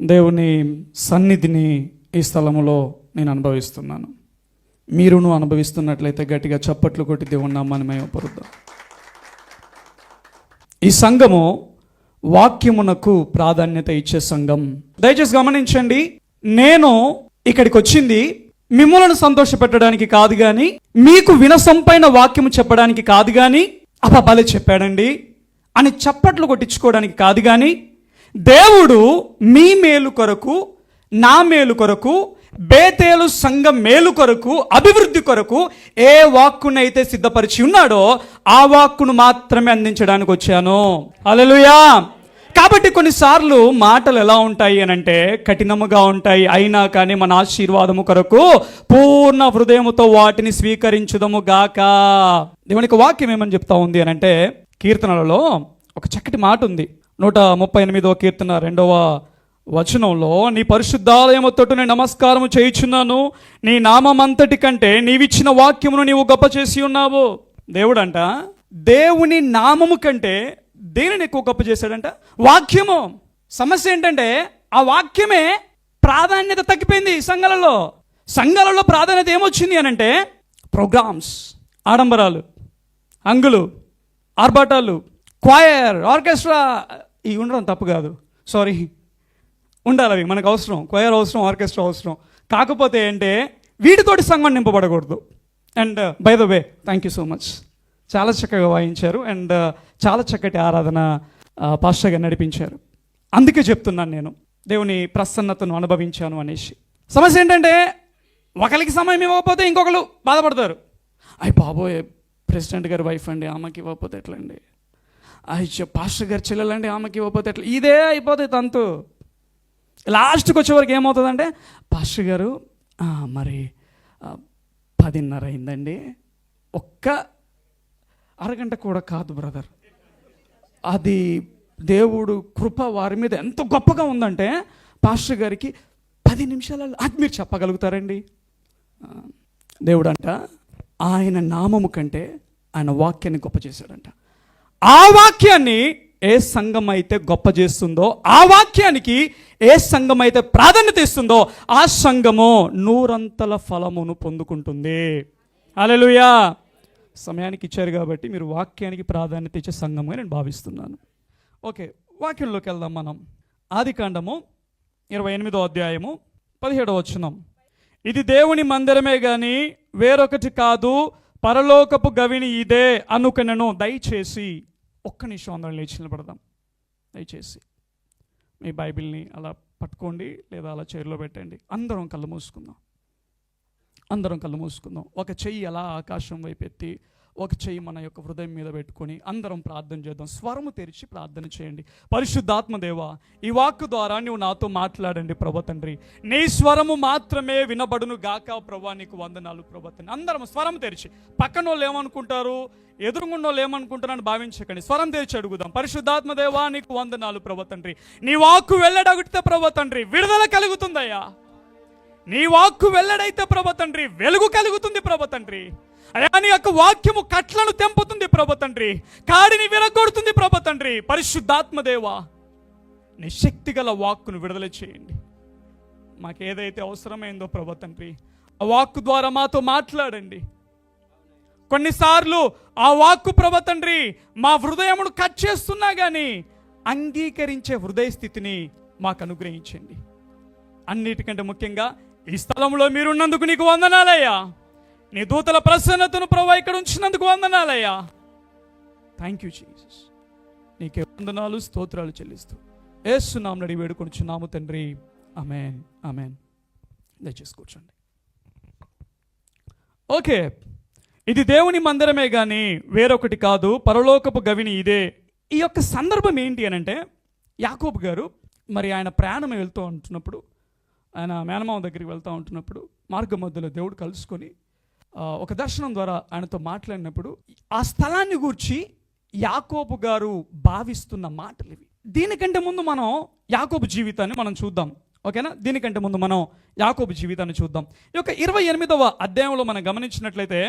దేవుని సన్నిధిని ఈ స్థలములో నేను అనుభవిస్తున్నాను. మీరును అనుభవిస్తున్నట్లయితే గట్టిగా చప్పట్లు కొట్టి దేవుని నామాన్ని మహిమపరుద్దాం. ఈ సంఘము వాక్యమునకు ప్రాధాన్యత ఇచ్చే సంఘం. దయచేసి గమనించండి, నేను ఇక్కడికి వచ్చింది మిమ్మల్ని సంతోషపెట్టడానికి కాదు కానీ, మీకు వినసొంపైన వాక్యము చెప్పడానికి కాదు కానీ, అబ్బాలే చెప్పాడండి అని చప్పట్లు కొట్టించుకోవడానికి కాదు కానీ, దేవుడు మీ మేలు కొరకు, నా మేలు కొరకు, బేతేలు సంఘం మేలు కొరకు, అభివృద్ధి కొరకు ఏ వాక్కునైతే సిద్ధపరిచి ఉన్నాడో ఆ వాక్కును మాత్రమే అందించడానికి వచ్చాను. హల్లెలూయా. కాబట్టి కొన్నిసార్లు మాటలు ఎలా ఉంటాయి అని అంటే కఠినముగా ఉంటాయి. అయినా కానీ మన ఆశీర్వాదము కొరకు పూర్ణ హృదయముతో వాటిని స్వీకరించుదము గాక. దేవునికి వాక్యం ఏమని చెప్తా ఉంది అని అంటే, కీర్తనలలో ఒక చక్కటి మాట ఉంది. 138వ కీర్తన 2వ వచనంలో, నీ పరిశుద్ధాలయము తోటి నేను నమస్కారము చేయుచున్నాను, నీ నామమంతటి కంటే నీవిచ్చిన వాక్యమును నీవు గొప్ప చేసి ఉన్నావు. దేవుడు అంట దేవుని నామము కంటే దేనిని ఎక్కువ గొప్ప చేశాడంట? వాక్యము. సమస్య ఏంటంటే ఆ వాక్యమే ప్రాధాన్యత తగ్గిపోయింది సంఘాలలో ప్రాధాన్యత ఏమొచ్చింది అని అంటే ప్రోగ్రామ్స్, ఆడంబరాలు, హంగులు, ఆర్భాటాలు, క్వైర్, ఆర్కెస్ట్రా. ఇవి ఉండడం తప్పు కాదు, సారీ, ఉండాలి, అవి మనకు అవసరం. క్వైర్ అవసరం, ఆర్కెస్ట్రా అవసరం. కాకపోతే అంటే వీటితోటి సంఘం నింపబడకూడదు. And by the way, thank you so much, చాలా చక్కగా వాయించారు అండ్ చాలా చక్కటి ఆరాధన పాస్టర్ గారు నడిపించారు. అందుకే చెప్తున్నాను నేను దేవుని ప్రసన్నతను అనుభవించాను అనేసి. సమస్య ఏంటంటే ఒకరికి సమయం ఇవ్వకపోతే ఇంకొకరు బాధపడతారు. అయ్యి బాబోయ్, ప్రెసిడెంట్ గారి వైఫ్ అండి, ఆమెకి ఇవ్వకపోతే ఎట్లండి, అయ్యో పాస్టర్ గారి చెల్లెలండి, ఆమెకి ఇవ్వకపోతే ఎట్లా, ఇదే అయిపోతుంది తంతు. లాస్ట్కి వచ్చేవరకు ఏమవుతుందంటే, పాస్టర్ గారు మరి 10:30 అయిందండి, ఒక్క అరగంట కూడా కాదు బ్రదర్, అది దేవుడు కృప వారి మీద ఎంత గొప్పగా ఉందంటే పాస్టర్ గారికి 10 నిమిషాలలో అది మీరు చెప్పగలుగుతారండి. దేవుడు అంట ఆయన నామము కంటే ఆయన వాక్యాన్ని గొప్ప చేశాడంట. ఆ వాక్యాన్ని ఏ సంఘం అయితే గొప్ప చేస్తుందో, ఆ వాక్యానికి ఏ సంఘం అయితే ప్రాధాన్యత ఇస్తుందో ఆ సంఘము 100 ఫలమును పొందుకుంటుంది. హల్లెలూయా. సమయానికి ఇచ్చారు కాబట్టి మీరు వాక్యానికి ప్రాధాన్యత ఇచ్చే సంఘంగా నేను భావిస్తున్నాను. ఓకే, వాక్యంలోకి వెళ్దాం మనం. ఆదికాండము 28వ అధ్యాయము 17వ వచనం. ఇది దేవుని మందిరమే గాని వేరొకటి కాదు, పరలోకపు గవిని ఇదే అనుకునను. దయచేసి ఒక్క నిమిషం అందరం లేచి నిలబడదాం. దయచేసి మీ బైబిల్ని అలా పట్టుకోండి లేదా అలా చైర్లో పెట్టండి. అందరం కళ్ళు మూసుకుందాం. ఒక చెయ్యి అలా ఆకాశం వైపు ఎత్తి, ఒక చెయ్యి మన యొక్క హృదయం మీద పెట్టుకొని అందరం ప్రార్థన చేద్దాం. స్వరము తెరిచి ప్రార్థన చేయండి. పరిశుద్ధాత్మ దేవా, ఈ వాక్కు ద్వారా నువ్వు నాతో మాట్లాడండి ప్రభు తండ్రి. నీ స్వరము మాత్రమే వినబడును గాక ప్రభా. నీకు వందనాలు ప్రభు తండ్రి. అందరం స్వరం తెరిచి, పక్కన వాళ్ళు ఏమనుకుంటారు, ఎదురుగున్న వాళ్ళు ఏమనుకుంటారని భావించకండి. స్వరం తెరిచి అడుగుదాం. పరిశుద్ధాత్మ దేవా, నీకు వందనాలు ప్రభు తండ్రి. నీ వాక్కు వెల్లడగితే ప్రభు తండ్రి విడుదల కలుగుతుందయ్యా. నీ వాక్కు వెల్లడైతే ప్రభు తండ్రి వెలుగు కలుగుతుంది ప్రభు తండ్రి. అయా, నీ యొక్క వాక్యము కట్లను తెంపుతుంది ప్రభు తండ్రి, కాడిని విరగొడుతుంది ప్రభు తండ్రి. పరిశుద్ధాత్మదేవా, నీ శక్తి గల వాక్కును విడుదల చేయండి. మాకేదైతే అవసరమైందో ప్రభు తండ్రి ఆ వాక్కు ద్వారా మాతో మాట్లాడండి. కొన్నిసార్లు ఆ వాక్కు ప్రభు తండ్రి మా హృదయమును కట్ చేస్తున్నా కానీ అంగీకరించే హృదయ స్థితిని మాకు అనుగ్రహించండి. అన్నిటికంటే ముఖ్యంగా ఈ స్థలంలో మీరున్నందుకు నీకు వందనాలయ్యా. నీ దూతల ప్రసన్నతను ప్రభువా ఇక్కడ ఉంచినందుకు వందనాలయ్యా. Thank you Jesus. నీకే వందనాలు, స్తోత్రాలు చెల్లిస్తూ యేసు నామమున అడిగి వేడుకొనుచున్నాము తండ్రి. ఆమేన్, ఆమేన్. దయచేసి కూర్చోండి. ఓకే, ఇది దేవుని మందిరమే కానీ వేరొకటి కాదు, పరలోకపు గవిని ఇదే. ఈ యొక్క సందర్భం ఏంటి అని అంటే, యాకోబు గారు మరి ఆయన ప్రయాణం వెళ్తూ ఉంటున్నప్పుడు, ఆయన మేనమామ దగ్గరికి వెళ్తూ ఉంటున్నప్పుడు మార్గ మధ్యలో దేవుడు కలుసుకొని ఒక దర్శనం ద్వారా ఆయనతో మాట్లాడినప్పుడు ఆ స్థలాన్ని గూర్చి యాకోబు గారు భావిస్తున్న మాటలు ఇవి. దీనికంటే ముందు మనం యాకోబు జీవితాన్ని మనం చూద్దాం. ఓకేనా? దీనికంటే ముందు మనం యాకోబు జీవితాన్ని చూద్దాం. ఈ యొక్క 28వ అధ్యాయంలో మనం గమనించినట్లయితే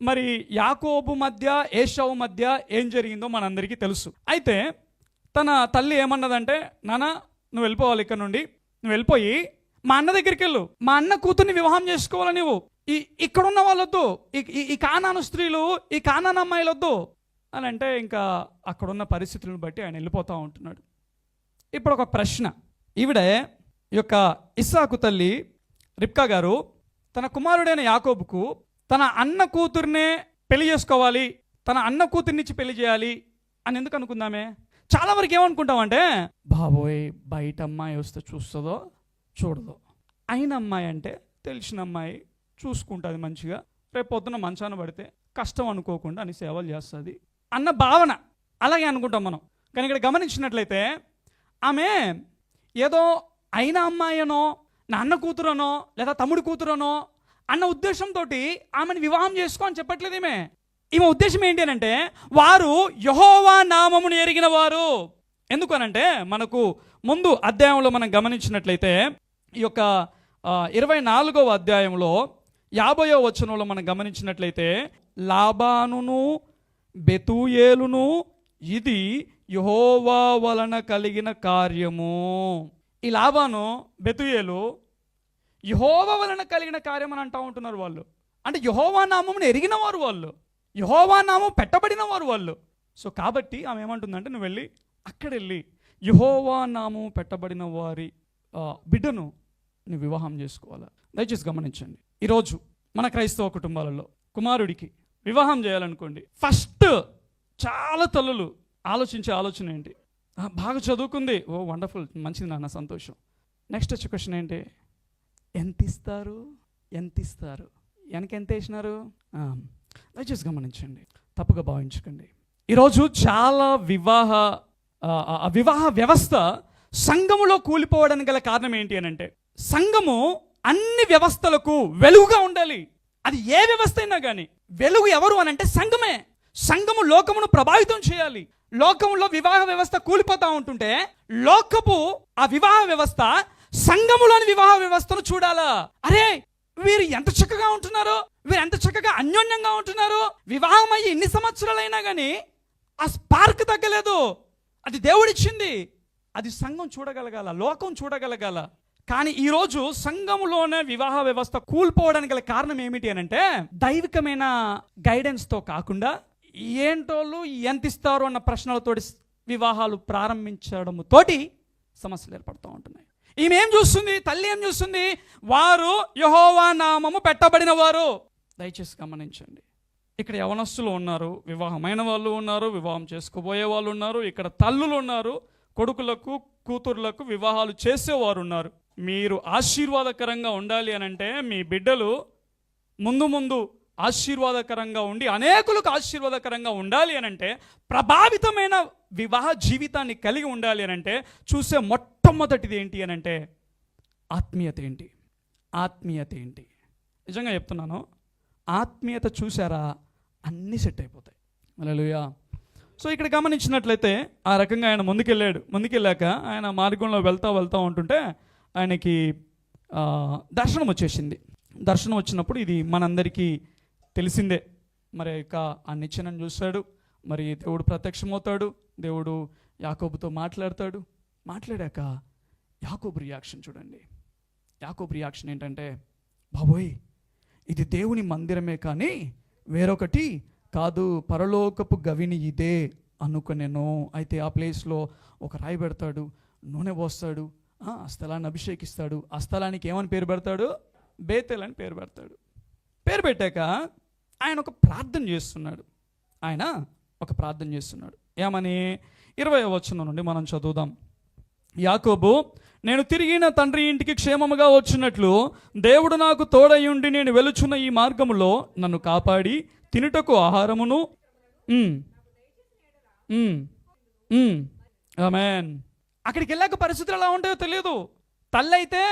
మరి యాకోబు మధ్య ఏశావు మధ్య ఏం జరిగిందో మనందరికీ తెలుసు. అయితే తన తల్లి ఏమన్నదంటే, నాన్న నువ్వు వెళ్ళిపోవాలి ఇక్కడ నుండి, నువ్వు వెళ్ళిపోయి మా అన్న దగ్గరికి వెళ్ళు, మా అన్న కూతుర్ని వివాహం చేసుకోవాలి నువ్వు, ఇక్కడున్న వాళ్ళొద్దు, ఈ కానాను స్త్రీలు, ఈ కానాను అమ్మాయిలు వద్దు అని అంటే ఇంకా అక్కడున్న పరిస్థితులను బట్టి ఆయన వెళ్ళిపోతూ ఉంటున్నాడు. ఇప్పుడు ఒక ప్రశ్న, ఈవిడే ఈ యొక్క ఇస్సాకు తల్లి రిబ్కా గారు తన కుమారుడైన యాకోబుకు తన అన్న కూతుర్నే పెళ్లి చేసుకోవాలి, తన అన్న కూతుర్నిచ్చి పెళ్లి చేయాలి అని ఎందుకు అనుకుందామే? చాలా వరకు ఏమనుకుంటామంటే, బాబోయ్ బయట అమ్మాయి వస్తే చూస్తుందో చూడదో, అయిన అమ్మాయి అంటే తెలిసిన అమ్మాయి, చూసుకుంటుంది మంచిగా, రేపు పొద్దున మంచాన పడితే కష్టం అనుకోకుండా అని సేవలు చేస్తుంది అన్న భావన, అలాగే అనుకుంటాం మనం. కానీ ఇక్కడ గమనించినట్లయితే ఆమె ఏదో అయిన అమ్మాయనో, నా అన్న కూతురనో లేదా తమ్ముడు కూతురనో అన్న ఉద్దేశంతో ఆమెను వివాహం చేసుకో అని చెప్పట్లేదు. ఈమె ఉద్దేశం ఏంటి అని అంటే, వారు యెహోవా నామమును ఎరిగిన వారు. ఎందుకు అనంటే, మనకు ముందు అధ్యాయంలో మనం గమనించినట్లయితే ఈ యొక్క 24వ అధ్యాయంలో 50వ వచనంలో మనం గమనించినట్లయితే, లాబానును బెతూయేలును ఇది యెహోవా వలన కలిగిన కార్యము. ఈ లాబాను బెతూయేలు యెహోవా వలన కలిగిన కార్యం అని అంటూ ఉంటున్నారు వాళ్ళు. అంటే యెహోవా నామమును ఎరిగిన వారు వాళ్ళు, యెహోవా నామం పెట్టబడిన వారు వాళ్ళు. సో కాబట్టి ఆమె ఏమంటుందంటే, నువ్వు వెళ్ళి అక్కడెళ్ళి యెహోవా నామం పెట్టబడిన వారి బిడ్డను నువ్వు వివాహం చేసుకోవాలా. దయచేసి గమనించండి, ఈరోజు మన క్రైస్తవ కుటుంబాలలో కుమారుడికి వివాహం చేయాలనుకోండి, ఫస్ట్ చాలా తల్లులు ఆలోచించే ఆలోచన ఏంటి? బాగా చదువుకుంది, ఓ వండర్ఫుల్, మంచిది నాన్న, సంతోషం. నెక్స్ట్ వచ్చే క్వశ్చన్ ఏంటి? ఎంత ఇస్తారు, ఎంత ఇస్తారు, వెనక ఎంత వేసినారు? దయచేసి గమనించండి, తప్పుగా భావించకండి. ఈరోజు చాలా వివాహ వ్యవస్థ సంఘములో కూలిపోవడానికి గల కారణం ఏంటి అని అంటే, సంఘము అన్ని వ్యవస్థలకు వెలుగుగా ఉండాలి. అది ఏ వ్యవస్థ అయినా కానీ వెలుగు ఎవరు అని అంటే సంఘమే. సంఘము లోకమును ప్రభావితం చేయాలి. లోకములో వివాహ వ్యవస్థ కూలిపోతా ఉంటుంటే లోకపు ఆ వివాహ వ్యవస్థ సంఘములోని వివాహ వ్యవస్థను చూడాలా. అరే వీరు ఎంత చక్కగా ఉంటున్నారు, వీరు ఎంత చక్కగా అన్యోన్యంగా ఉంటున్నారు, వివాహం అయ్యి ఎన్ని సంవత్సరాలైనా కానీ ఆ స్పార్క్ తగ్గలేదు. అది దేవుడిచ్చింది, అది సంఘం చూడగలగాల, లోకం చూడగలగాల. కానీ ఈరోజు సంఘములోనే వివాహ వ్యవస్థ కూలిపోవడానికి గల కారణం ఏమిటి అని అంటే, దైవికమైన గైడెన్స్తో కాకుండా ఏంటోళ్ళు ఎంత ఇస్తారు అన్న ప్రశ్నలతోటి వివాహాలు ప్రారంభించడంతోటి సమస్యలు ఏర్పడుతూ ఉంటున్నాయి. ఈమె ఏం చూస్తుంది, తల్లి ఏం చూస్తుంది? వారు యెహోవా నామము పెట్టబడిన వారు. దయచేసి గమనించండి, ఇక్కడ యవనస్తులు ఉన్నారు, వివాహమైన వాళ్ళు ఉన్నారు, వివాహం చేసుకోబోయే వాళ్ళు ఉన్నారు, ఇక్కడ తల్లులు ఉన్నారు, కొడుకులకు కూతుర్లకు వివాహాలు చేసేవారు ఉన్నారు. మీరు ఆశీర్వాదకరంగా ఉండాలి అని అంటే, మీ బిడ్డలు ముందు ఆశీర్వాదకరంగా ఉండి అనేకులకు ఆశీర్వాదకరంగా ఉండాలి అని అంటే, ప్రభావితమైన వివాహ జీవితాన్ని కలిగి ఉండాలి అని అంటే, చూసే మొట్టమొదటిది ఏంటి అని అంటే ఆత్మీయత ఏంటి, ఆత్మీయత ఏంటి. నిజంగా చెప్తున్నాను, ఆత్మీయత చూసారా అన్నీ సెట్ అయిపోతాయి. హల్లెలూయా. సో ఇక్కడ గమనించినట్లయితే ఆ రకంగా ఆయన ముందుకెళ్ళాక ఆయన మార్గంలో వెళ్తా ఉంటుంటే ఆయనకి దర్శనం వచ్చేసింది. దర్శనం వచ్చినప్పుడు ఇది మనందరికీ తెలిసిందే. మరి ఇక ఆ నిచ్చెనను చూశాడు, మరి దేవుడు ప్రత్యక్షమవుతాడు, దేవుడు యాకోబుతో మాట్లాడాక యాకోబు రియాక్షన్ చూడండి. యాకోబు రియాక్షన్ ఏంటంటే, బాబోయ్ ఇది దేవుని మందిరమే కానీ వేరొకటి కాదు, పరలోకపు గవిని ఇదే అనుకునేను. అయితే ఆ ప్లేస్లో ఒక రాయి పెడతాడు, నూనె పోస్తాడు, ఆ స్థలాన్ని అభిషేకిస్తాడు. ఆ స్థలానికి ఏమని పేరు పెడతాడు? బేతేల్ అని పేరు పెడతాడు. పేరు పెట్టాక ఆయన ఒక ప్రార్థన చేస్తున్నాడు. ఏమని? 20వ వచనం నుండి మనం చదువుదాం. యాకోబు, నేను తిరిగి నా తండ్రి ఇంటికి క్షేమముగా వచ్చినట్లు దేవుడు నాకు తోడయుండి నేను వెలుచున్న ఈ మార్గములో నన్ను కాపాడి తినుటకు ఆహారమును ఆమేన్. అక్కడికి వెళ్ళాక పరిస్థితులు ఎలా ఉంటాయో తెలియదు. తల్లి అయితే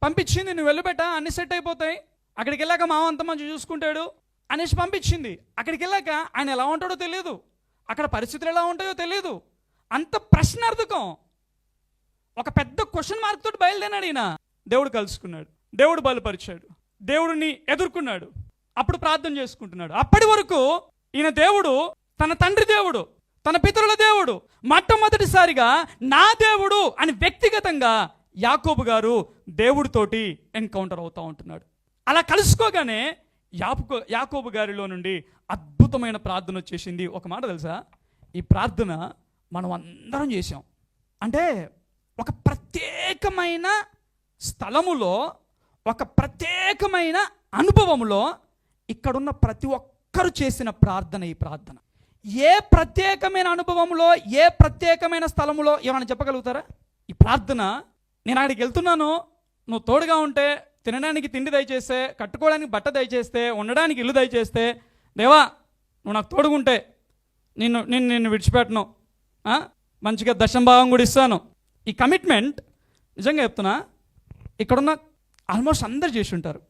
పంపించింది, నువ్వు వెళ్ళిపెట్టా అన్ని సెట్ అయిపోతాయి, అక్కడికి వెళ్ళాక మామ అంత మంచి చూసుకుంటాడు అనేసి పంపించింది. అక్కడికి వెళ్ళాక ఆయన ఎలా ఉంటాడో తెలియదు, అక్కడ పరిస్థితులు ఎలా ఉంటాయో తెలియదు. అంత ప్రశ్నార్థకం, ఒక పెద్ద క్వశ్చన్ మార్క్ తోటి బయలుదేరాడు ఈయన. దేవుడు కలుసుకున్నాడు, దేవుడు బలపరిచాడు, దేవుడిని ఎదుర్కొన్నాడు, అప్పుడు ప్రార్థన చేసుకుంటున్నాడు. అప్పటి వరకు ఈయన దేవుడు, తన తండ్రి దేవుడు, తన పితరుల దేవుడు, మొట్టమొదటిసారిగా నా దేవుడు అని వ్యక్తిగతంగా యాకోబు గారు దేవుడితోటి ఎన్కౌంటర్ అవుతూ ఉంటున్నాడు. అలా కలుసుకోగానే యాకోబు గారిలో నుండి అద్భుతమైన ప్రార్థన వచ్చేసింది. ఒక మాట తెలుసా, ఈ ప్రార్థన మనం అందరం చేసాం. అంటే ఒక ప్రత్యేకమైన స్థలములో, ఒక ప్రత్యేకమైన అనుభవంలో ఇక్కడున్న ప్రతి ఒక్కరు చేసిన ప్రార్థన ఈ ప్రార్థన. ఏ ప్రత్యేకమైన అనుభవంలో, ఏ ప్రత్యేకమైన స్థలములో ఏమైనా చెప్పగలుగుతారా? ఈ ప్రార్థన, నేను అక్కడికి వెళ్తున్నాను, నువ్వు తోడుగా ఉంటే, తినడానికి తిండి దయచేస్తే, కట్టుకోవడానికి బట్ట దయచేస్తే, ఉండడానికి ఇల్లు దయచేస్తే, దేవా నువ్వు నాకు తోడుగుంటే నిన్ను విడిచిపెట్టను, మంచిగా దశంభాగం కూడా ఇస్తాను. ఈ కమిట్మెంట్ నిజంగా చెప్తున్నా, ఇక్కడున్న ఆల్మోస్ట్ అందరు చేసి ఉంటారు.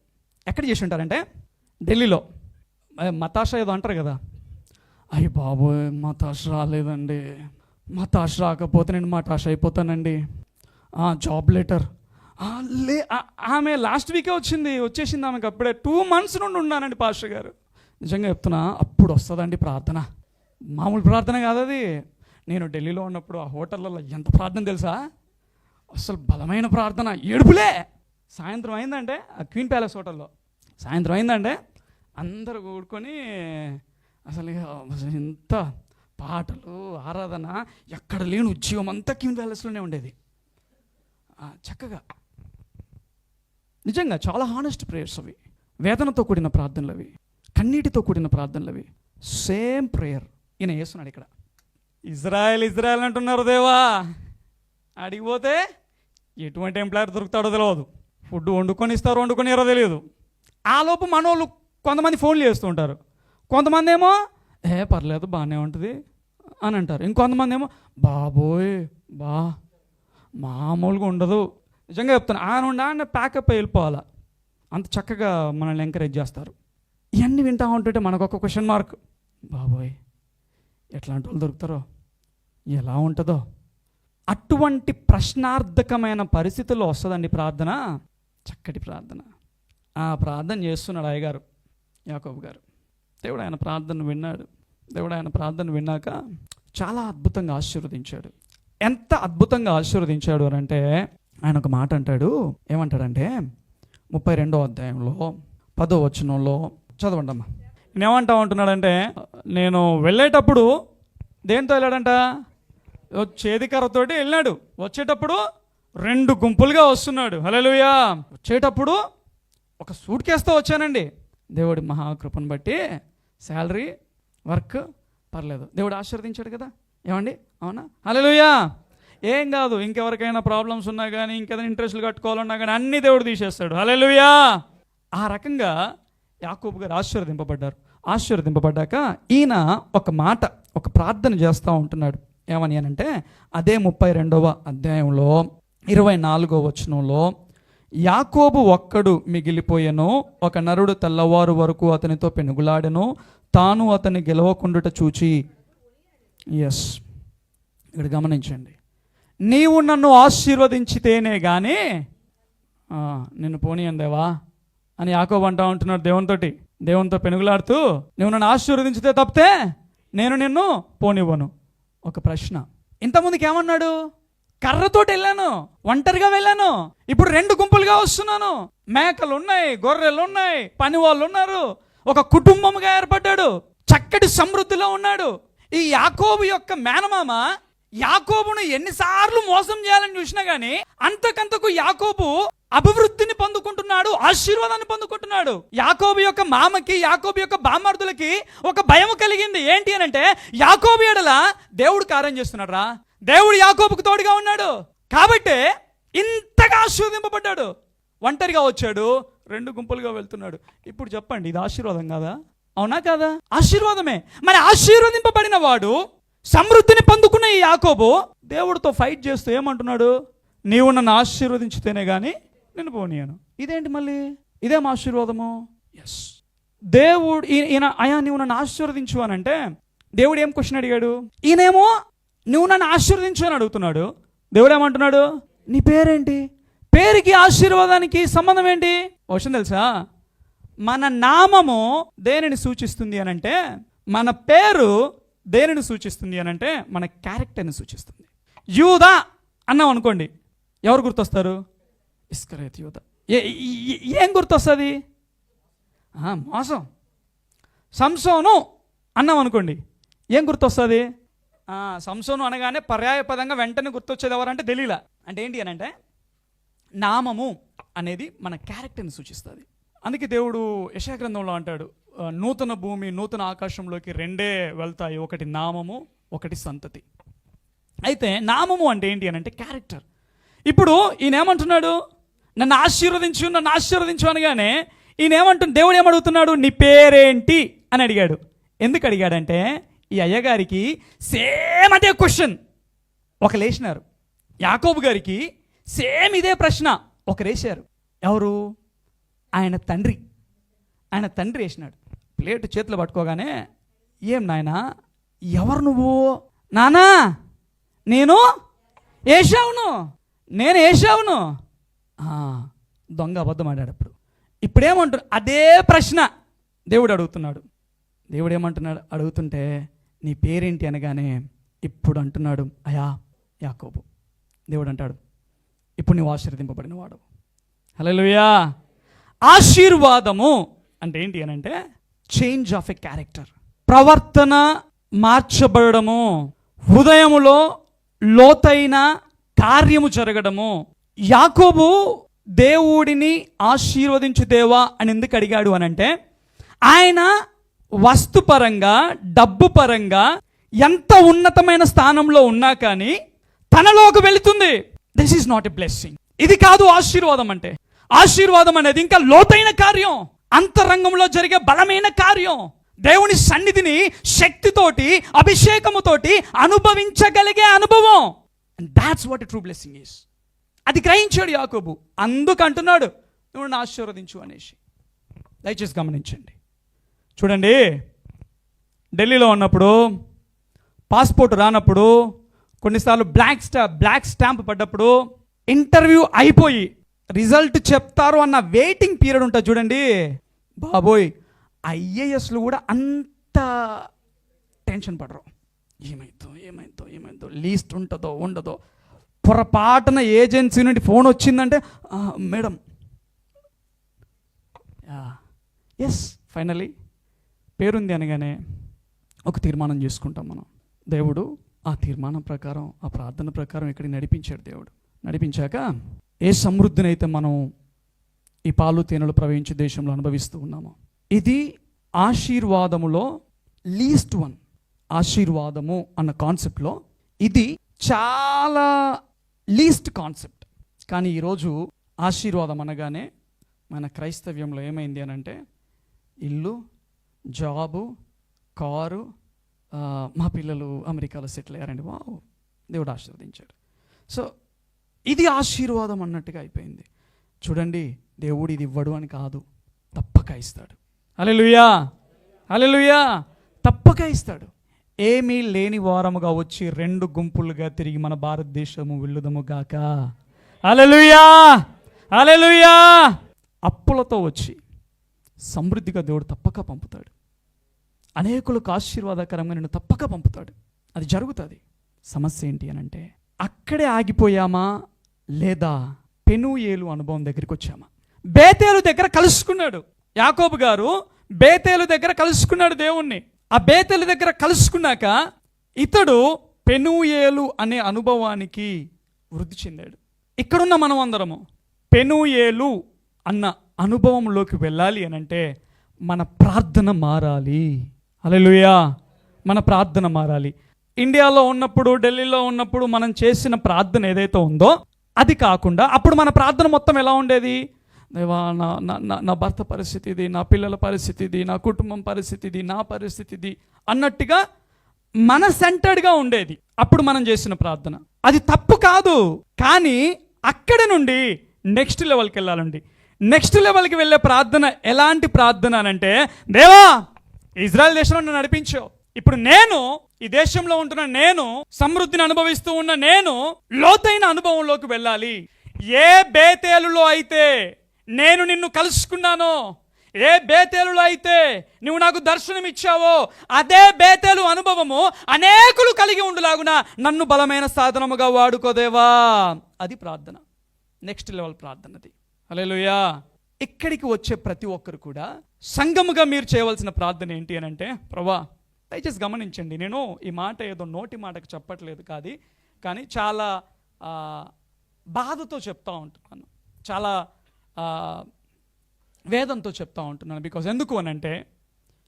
ఎక్కడ చేసి ఉంటారంటే ఢిల్లీలో మతాషా ఏదో అంటారు కదా, అయ్యి బాబోయ్ మతాష్ రాలేదండి, మతాష్ రాకపోతే నేను మతాష్ అయిపోతానండి, జాబ్ లెటర్ ఆమె లాస్ట్ వీకే వచ్చేసింది ఆమెకు అప్పుడే 2 months నుండి ఉన్నానండి పాస్టర్ గారు. నిజంగా చెప్తున్నా, అప్పుడు వస్తుందండి ప్రార్థన. మామూలు ప్రార్థన కాదు అది. నేను ఢిల్లీలో ఉన్నప్పుడు ఆ హోటళ్ళలో ఎంత ప్రార్థన తెలుసా, అసలు బలమైన ప్రార్థన, ఏడుపులే. సాయంత్రం అయిందంటే ఆ క్వీన్ ప్యాలెస్ హోటల్లో సాయంత్రం అయిందంటే అందరూ కూడుకొని అసలు ఎంత పాటలు, ఆరాధన, ఎక్కడ లేని ఉద్యోగం అంతా క్వీన్ ప్యాలెస్లోనే ఉండేది. చక్కగా నిజంగా చాలా హానెస్ట్ ప్రేయర్స్ అవి, వేదనతో కూడిన ప్రార్థనలు అవి, కన్నీటితో కూడిన ప్రార్థనలు అవి. సేమ్ ప్రేయర్ ఈయన చేస్తున్నాడు ఇక్కడ. ఇజ్రాయెల్ అంటున్నారు, దేవా అడిగిపోతే ఎటువంటి ఎంప్లాయర్ దొరుకుతాడో తెలియదు, ఫుడ్ వండుకొని ఇస్తారో వండుకొనిరో తెలియదు. ఆ లోపు మనోళ్ళు కొంతమంది ఫోన్లు చేస్తూ ఉంటారు, కొంతమంది ఏమో పర్లేదు బాగానే ఉంటుంది అని అంటారు, ఇంకొంతమంది ఏమో బాబోయ్ మామూలుగా ఉండదు. నిజంగా చెప్తాను, ఆయన ప్యాకప్ వెళ్ళిపోవాలా, అంత చక్కగా మనల్ని ఎంకరేజ్ చేస్తారు. ఇవన్నీ వింటూ ఉంటుంటే మనకు ఒక క్వశ్చన్ మార్క్, బాబోయ్ ఎట్లాంటి వాళ్ళు దొరుకుతారో, ఎలా ఉంటుందో. అటువంటి ప్రశ్నార్థకమైన పరిస్థితుల్లో వస్తుందండి ప్రార్థన, చక్కటి ప్రార్థన. ఆ ప్రార్థన చేస్తున్నాడు అయ్యగారు యాకోబు గారు. దేవుడు ఆయన ప్రార్థన విన్నాడు. దేవుడు ఆయన ప్రార్థన విన్నాక చాలా అద్భుతంగా ఆశీర్వదించాడు. ఎంత అద్భుతంగా ఆశీర్వదించాడు అని అంటే ఆయన ఒక మాట అంటాడు. ఏమంటాడంటే 32వ అధ్యాయంలో 10వ వచనంలో చదవండి అమ్మా. నేనేమంటా ఉంటున్నాడంటే, నేను వెళ్ళేటప్పుడు దేంతో వెళ్ళాడంట, చేదికర్రతోటి వెళ్ళినాడు. వచ్చేటప్పుడు 2 గుంపులుగా వస్తున్నాడు. హల్లెలూయా. వచ్చేటప్పుడు ఒక సూట్ కేసుతో వచ్చానండి. దేవుడి మహాకృపను బట్టి శాలరీ, వర్క్ పర్లేదు, దేవుడు ఆశీర్వదించాడు కదా. ఏమండి, అవునా? హల్లెలూయా. ఏం కాదు, ఇంకెవరికైనా ప్రాబ్లమ్స్ ఉన్నా కానీ, ఇంకేదైనా ఇంట్రెస్ట్లు కట్టుకోవాలన్నా కానీ అన్నీ దేవుడు తీసేస్తాడు. హల్లెలూయా. ఆ రకంగా యాకోబు గారు ఆశీర్వదింపబడ్డాక ఈయన ఒక మాట, ఒక ప్రార్థన చేస్తూ ఉంటున్నాడు. ఏమని అనంటే అదే 32వ అధ్యాయంలో 24వ వచనంలో, యాకోబు ఒక్కడు మిగిలిపోయెను, ఒక నరుడు తెల్లవారు వరకు అతనితో పెనుగులాడెను, తాను అతన్ని గెలవకుండుట చూచి. ఎస్, ఇక్కడ గమనించండి, నీవు నన్ను ఆశీర్వదించితేనే కానీ నిన్ను పోనీయను దేవా అని యాకోబు అంటా ఉంటున్నాడు దేవునితో పెనుగులాడుతూ, నువ్వు నన్ను ఆశీర్వదించితే తప్పితే నేను నిన్ను పోనివ్వను. ఒక ప్రశ్న, ఇంతకుముందుకు ఏమన్నాడు, కర్రతోటి వెళ్ళాను, ఒంటరిగా వెళ్ళాను, ఇప్పుడు 2 గుంపులుగా వస్తున్నాను, మేకలు ఉన్నాయి, గొర్రెలు ఉన్నాయి, పని వాళ్ళు ఉన్నారు, ఒక కుటుంబంగా ఏర్పడ్డాడు, చక్కటి సమృద్ధిలో ఉన్నాడు. ఈ యాకోబు యొక్క మేనమామ యాకోబును ఎన్నిసార్లు మోసం చేయాలని చూసినా గానీ అంతకంతకు యాకోబు అభివృద్ధిని పొందుకుంటున్నాడు, ఆశీర్వాదాన్ని పొందుకుంటున్నాడు. యాకోబు యొక్క మామకి, యాకోబు యొక్క బామర్దులకి ఒక భయం కలిగింది. ఏంటి అని అంటే, యాకోబు ఎడల దేవుడు కార్యం చేస్తున్నాడు రా, దేవుడు యాకోబుకు తోడుగా ఉన్నాడు కాబట్టి ఇంతగా ఆశీర్వదింపబడ్డాడు. ఒంటరిగా వచ్చాడు, 2 గుంపులుగా వెళ్తున్నాడు. ఇప్పుడు చెప్పండి, ఇది ఆశీర్వాదం కాదా? అవునా కాదా? ఆశీర్వాదమే. మరి ఆశీర్వదింపబడిన వాడు, సమృద్ధిని పొందుకున్న ఈ యాకోబు దేవుడితో ఫైట్ చేస్తూ ఏమంటున్నాడు, నీవు నన్ను ఆశీర్వదించితేనే కానీ నిన్ను పోనీయను. ఇదేంటి మళ్ళీ, ఇదేం ఆశీర్వాదము? ఎస్, దేవుడు ఈయన అయా నువ్వు నన్ను ఆశీర్వదించు అని అంటే దేవుడు ఏం క్వశ్చన్ అడిగాడు? ఈయనేమో నువ్వు నన్ను ఆశీర్వదించు అని అడుగుతున్నాడు. దేవుడు ఏమంటున్నాడు, నీ పేరేంటి? పేరుకి ఆశీర్వాదానికి సంబంధం ఏంటి? క్వశ్చన్ తెలుసా? మన నామము దేనిని సూచిస్తుంది అని అంటే, మన పేరు దేనిని సూచిస్తుంది అని అంటే మన క్యారెక్టర్ని సూచిస్తుంది. యూదా అన్నాం అనుకోండి, ఎవరు గుర్తొస్తారు? ఇస్కరియోతు యూదా. ఏం గుర్తొస్తుంది? మోసం. సంసోను అన్నాం అనుకోండి, ఏం గుర్తొస్తుంది? సంసోను అనగానే పర్యాయపదంగా వెంటనే గుర్తొచ్చేది ఎవరంటే దెలీలా. అంటే ఏంటి అని అంటే నామము అనేది మన క్యారెక్టర్ని సూచిస్తుంది. అందుకే దేవుడు యెషయా గ్రంథంలో అంటాడు, నూతన భూమి నూతన ఆకాశంలోకి రెండే వెళ్తాయి, ఒకటి నామము, ఒకటి సంతతి. అయితే నామము అంటే ఏంటి అని అంటే క్యారెక్టర్. ఇప్పుడు ఈయన ఏమంటున్నాడు? నన్ను ఆశీర్వదించు అనగానే ఈయన ఏమంటున్నాడు? దేవుడు ఏమడుగుతున్నాడు? నీ పేరేంటి అని అడిగాడు. ఎందుకు అడిగాడంటే ఈ అయ్యగారికి సేమ్ అదే క్వశ్చన్ ఒకలేసినారు. యాకోబు గారికి సేమ్ ఇదే ప్రశ్న ఒకరేశారు. ఎవరు? ఆయన తండ్రి వేసినాడు. ప్లేట్ చేతిలో పట్టుకోగానే, ఏం నాయనా, ఎవరు నువ్వు? నానా నేను ఏశావును. దొంగ అబద్ధం ఆడాడు. ఇప్పుడేమంటున్నా? అదే ప్రశ్న దేవుడు అడుగుతున్నాడు. దేవుడు ఏమంటున్నాడు? అడుగుతుంటే నీ పేరేంటి అనగానే ఇప్పుడు అంటున్నాడు, అయా యాకోబు. దేవుడు అంటాడు, ఇప్పుడు నువ్వు ఆశీర్వదింపబడిన వాడు. హల్లెలూయా. ఆశీర్వాదము అంటే ఏంటి అని అంటే చేంజ్ ఆఫ్ ఎ క్యారెక్టర్, ప్రవర్తన మార్చబడము, హృదయములో లోతైన కార్యము జరగడము. యాకోబు దేవుడిని ఆశీర్వదించు దేవా అని ఎందుకు అడిగాడు అని అంటే ఆయన వస్తుపరంగా డబ్బు పరంగా ఎంత ఉన్నతమైన స్థానంలో ఉన్నా కానీ తనలోకి వెళుతుంది. This is not a blessing. ఇది కాదు ఆశీర్వాదం అంటే. ఆశీర్వాదం అనేది ఇంకా లోతైన కార్యం, అంతరంగంలో జరిగే బలమైన కార్యం, దేవుని సన్నిధిని శక్తితోటి అభిషేకముతోటి అనుభవించగలిగే అనుభవం. And that's what a true blessing is. అది గ్రహించాడు యాకోబు. అందుకంటున్నాడు నువ్వు నన్ను ఆశీర్వదించు అనేసి. దయచేసి గమనించండి. చూడండి, ఢిల్లీలో ఉన్నప్పుడు పాస్పోర్ట్ రానప్పుడు, కొన్నిసార్లు బ్లాక్ స్టాంప్ పడ్డప్పుడు, ఇంటర్వ్యూ అయిపోయి రిజల్ట్ చెప్తారు అన్న వెయిటింగ్ పీరియడ్ ఉంటుంది చూడండి. బాబోయ్, ఐఏఎస్లు కూడా అంత టెన్షన్ పడరు. ఏమైందో లీస్ట్ ఉంటుందో ఉండదో. పొరపాటున ఏజెన్సీ నుండి ఫోన్ వచ్చిందంటే, మేడం ఎస్ ఫైనలీ పేరుంది అనగానే ఒక తీర్మానం చేసుకుంటాం మనం. దేవుడు ఆ తీర్మానం ప్రకారం, ఆ ప్రార్థన ప్రకారం ఇక్కడికి నడిపించాడు. దేవుడు నడిపించాక ఏ సమృద్ధినైతే మనం ఈ పాలు తేనెలు ప్రవహించే దేశంలో అనుభవిస్తూ ఉన్నాము, ఇది ఆశీర్వాదములో లీస్ట్ వన్. ఆశీర్వాదము అన్న కాన్సెప్ట్లో ఇది చాలా లీస్ట్ కాన్సెప్ట్. కానీ ఈరోజు ఆశీర్వాదం అనగానే మన క్రైస్తవ్యంలో ఏమైంది అని అంటే ఇల్లు, జాబు, కారు, మా పిల్లలు అమెరికాలో సెటిల్ అయ్యారండి, వావ్ దేవుడు ఆశీర్వదించాడు. సో ఇది ఆశీర్వాదం అన్నట్టుగా అయిపోయింది. చూడండి, దేవుడు ఇది ఇవ్వడు అని కాదు, తప్పక ఇస్తాడు. హల్లెలూయా, హల్లెలూయా. తప్పక ఇస్తాడు. ఏమీ లేని వారముగా వచ్చి రెండు గుంపులుగా తిరిగి మన భారతదేశము వెళ్ళుదము గాక. హల్లెలూయా, హల్లెలూయా. అప్పులతో వచ్చి సమృద్ధిగా దేవుడు తప్పక పంపుతాడు. అనేకులకు ఆశీర్వాదకరంగా నేను తప్పక పంపుతాడు. అది జరుగుతుంది. సమస్య ఏంటి అని అంటే అక్కడే ఆగిపోయామా లేదా పెనూయేలు అనుభవం దగ్గరికి వచ్చామా? బేతేలు దగ్గర కలుసుకున్నాడు యాకోబు గారు. బేతేలు దగ్గర కలుసుకున్నాడు దేవుణ్ణి. ఆ బేతేలు దగ్గర కలుసుకున్నాక ఇతడు పెనూయేలు అనే అనుభవానికి వృద్ధి చెందాడు. ఇక్కడున్న మనం అందరము పెనూయేలు అన్న అనుభవంలోకి వెళ్ళాలి అని అంటే మన ప్రార్థన మారాలి. హల్లెలూయా, మన ప్రార్థన మారాలి. ఇండియాలో ఉన్నప్పుడు, ఢిల్లీలో ఉన్నప్పుడు మనం చేసిన ప్రార్థన ఏదైతే ఉందో అది కాకుండా అప్పుడు మన ప్రార్థన మొత్తం ఎలా ఉండేది? దేవా, నా భర్త పరిస్థితి ఇది, నా పిల్లల పరిస్థితి ఇది, నా కుటుంబం పరిస్థితి ఇది, నా పరిస్థితి ఇది అన్నట్టుగా మన సెంటర్డ్గా ఉండేది అప్పుడు మనం చేసిన ప్రార్థన. అది తప్పు కాదు, కానీ అక్కడి నుండి నెక్స్ట్ లెవెల్కి వెళ్ళాలండి. నెక్స్ట్ లెవెల్కి వెళ్ళే ప్రార్థన ఎలాంటి ప్రార్థన అనంటే, దేవా ఇజ్రాయెల్ దేశంలో నన్ను నడిపించావు, ఇప్పుడు నేను ఈ దేశంలో ఉంటున్న నేను, సమృద్ధిని అనుభవిస్తూ ఉన్న నేను లోతైన అనుభవంలోకి వెళ్ళాలి. ఏ బేతేలులో అయితే నేను నిన్ను కలుసుకున్నానో, ఏ బేతేలులో అయితే నువ్వు నాకు దర్శనం ఇచ్చావో, అదే బేతేలు అనుభవము అనేకులు కలిగి ఉండులాగున నన్ను బలమైన సాధనముగా వాడుకోదేవా. అది ప్రార్థన. నెక్స్ట్ లెవెల్ ప్రార్థనది. హల్లెలూయా. ఇక్కడికి వచ్చే ప్రతి ఒక్కరు కూడా సంఘముగా మీరు చేయవలసిన ప్రార్థన ఏంటి అని అంటే, ప్రభా దయచేసి గమనించండి, నేను ఈ మాట ఏదో నోటి మాటకు చెప్పట్లేదు కానీ చాలా బాధతో చెప్తా ఉంటున్నాను, చాలా వేదంతో చెప్తా ఉంటున్నాను. బికాజ్ ఎందుకు అని అంటే,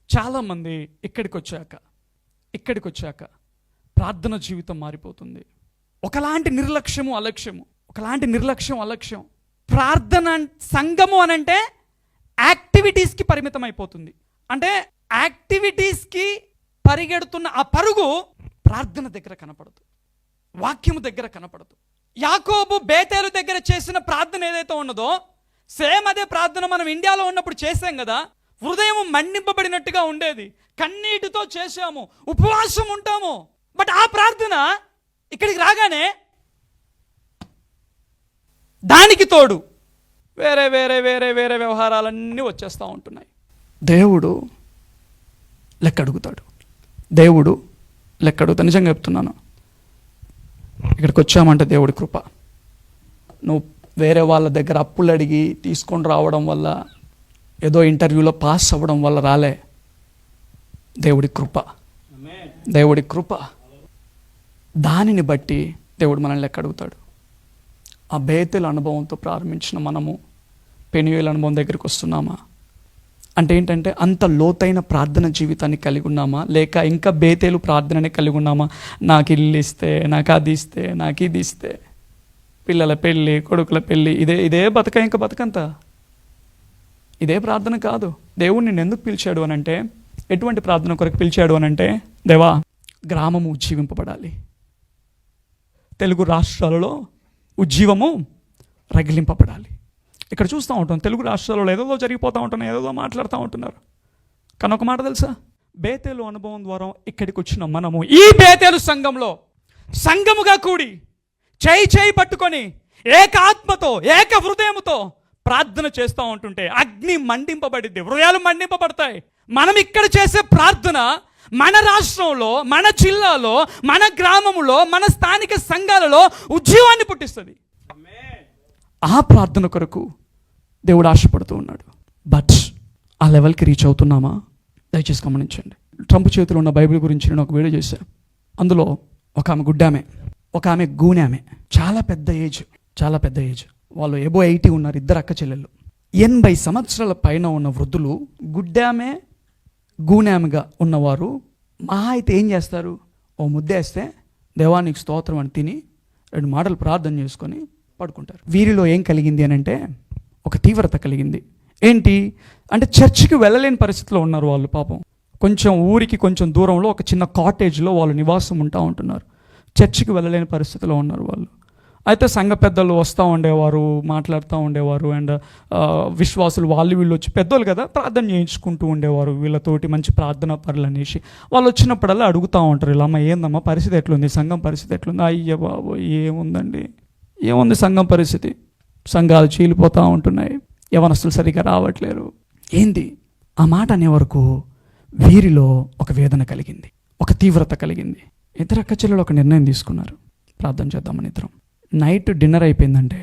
చాలామంది ఇక్కడికి వచ్చాక ప్రార్థన జీవితం మారిపోతుంది. ఒకలాంటి నిర్లక్ష్యం అలక్ష్యం. ప్రార్థన సంఘము అనంటే యాక్టివిటీస్కి పరిమితం అయిపోతుంది. అంటే యాక్టివిటీస్కి పరిగెడుతున్న ఆ పరుగు ప్రార్థన దగ్గర కనపడదు, వాక్యము దగ్గర కనపడదు. యాకోబు బేతేలు దగ్గర చేసిన ప్రార్థన ఏదైతే ఉన్నదో, సేమ్ అదే ప్రార్థన మనం ఇండియాలో ఉన్నప్పుడు చేసాం కదా. హృదయం మండింపబడినట్టుగా ఉండేది, కన్నీటితో చేశాము, ఉపవాసం ఉంటాము. బట్ ఆ ప్రార్థన ఇక్కడికి రాగానే దానికి తోడు వేరే వేరే వేరే వేరే వ్యవహారాలన్నీ వచ్చేస్తూ ఉంటున్నాయి. దేవుడు లెక్క అడుగుతాడు. నిజంగా చెప్తున్నాను, ఇక్కడికి వచ్చామంటే దేవుడి కృప. నువ్వు వేరే వాళ్ళ దగ్గర అప్పులు అడిగి తీసుకొని రావడం వల్ల, ఏదో ఇంటర్వ్యూలో పాస్ అవ్వడం వల్ల రాలే. దేవుడి కృప. దానిని బట్టి దేవుడు మనల్ని లెక్క అడుగుతాడు. ఆ బేతేలు అనుభవంతో ప్రారంభించిన మనము పెనూయేలు అనుభవం దగ్గరికి వస్తున్నామా అంటే ఏంటంటే, అంత లోతైన ప్రార్థన జీవితాన్ని కలిగి ఉన్నామా, లేక ఇంకా బేతేలు ప్రార్థనని కలిగి ఉన్నామా? నాకు ఇల్లు ఇస్తే, నాకు అది ఇస్తే, నాకు ఇది ఇస్తే, పిల్లల పెళ్ళి, కొడుకుల పెళ్ళి, ఇదే బతకంతా ఇదే ప్రార్థన కాదు. దేవుడు నిన్ను ఎందుకు పిలిచాడు అని అంటే, ఎటువంటి ప్రార్థన కొరకు పిలిచాడు అని అంటే, దేవా గ్రామము ఉజ్జీవింపబడాలి, తెలుగు రాష్ట్రాలలో ఉజ్జీవము రగిలింపబడాలి. ఇక్కడ చూస్తూ ఉంటాం, తెలుగు రాష్ట్రాలలో ఏదో జరిగిపోతూ ఉంటున్నాయి, ఏదో మాట్లాడుతూ ఉంటున్నారు. కానీ ఒక మాట తెలుసా, బేతేలు అనుభవం ద్వారా ఇక్కడికి వచ్చిన మనము ఈ బేతేలు సంఘముగా కూడి చేయి పట్టుకొని ఏక ఆత్మతో ఏక హృదయముతో ప్రార్థన చేస్తూ ఉంటుంటే అగ్ని మండింపబడిద్ది, హృదయాలు మండింపబడతాయి. మనం ఇక్కడ చేసే ప్రార్థన మన రాష్ట్రంలో, మన జిల్లాలో, మన గ్రామంలో, మన స్థానిక సంఘాలలో ఉజ్జీవాన్ని పుట్టిస్తుంది. ఆ ప్రార్థన కొరకు దేవుడు ఆశపడుతూ ఉన్నాడు. బట్ ఆ లెవెల్కి రీచ్ అవుతున్నామా? దయచేసి గమనించండి. ట్రంప్ చేతిలో ఉన్న బైబిల్ గురించి నేను ఒక వీడియో చేశాను. అందులో ఒక ఆమె గుడ్డామె, ఒక ఆమె గూనె, చాలా పెద్ద ఏజ్, వాళ్ళు ఎబో 80 ఉన్నారు, ఇద్దరు అక్క చెల్లెళ్ళు. 80 సంవత్సరాల పైన ఉన్న వృద్ధులు, గుడ్డామె గూనెగా ఉన్నవారు మహా అయితే ఏం చేస్తారు, ఓ ముద్దేస్తే దేవానికి స్తోత్రం అని తిని 2 మాటలు ప్రార్థన చేసుకొని పడుకుంటారు. వీరిలో ఏం కలిగింది అని అంటే, ఒక తీవ్రత కలిగింది. ఏంటి అంటే, చర్చికి వెళ్ళలేని పరిస్థితిలో ఉన్నారు వాళ్ళు. పాపం ఊరికి కొంచెం దూరంలో ఒక చిన్న కాటేజ్లో వాళ్ళు నివాసం ఉంటున్నారు. చర్చికి వెళ్ళలేని పరిస్థితిలో ఉన్నారు వాళ్ళు. అయితే సంఘ పెద్దలు వస్తూ ఉండేవారు, మాట్లాడుతూ ఉండేవారు. అండ్ విశ్వాసులు వీళ్ళు వచ్చి, పెద్దోళ్ళు కదా, ప్రార్థన చేయించుకుంటూ ఉండేవారు వీళ్ళతోటి, మంచి ప్రార్థనా పరులు అనేసి. వాళ్ళు వచ్చినప్పుడల్లా అడుగుతూ ఉంటారు, ఇలా అమ్మ ఏందమ్మా పరిస్థితి ఎట్లుంది, సంఘం పరిస్థితి ఎట్లుంది? అయ్య బాబు ఏముంది సంఘం పరిస్థితి, సంఘాలు చీలిపోతూ ఉంటున్నాయి, యవనస్తులు సరిగా రావట్లేరు. ఏంది ఆ మాట అనే వరకు వీరిలో ఒక వేదన కలిగింది, ఒక తీవ్రత కలిగింది. ఇద్దరు అక్క చెల్లెలు ఒక నిర్ణయం తీసుకున్నారు, ప్రార్థన చేద్దామని. ఇద్దరం నైట్ డిన్నర్ అయిపోయిందంటే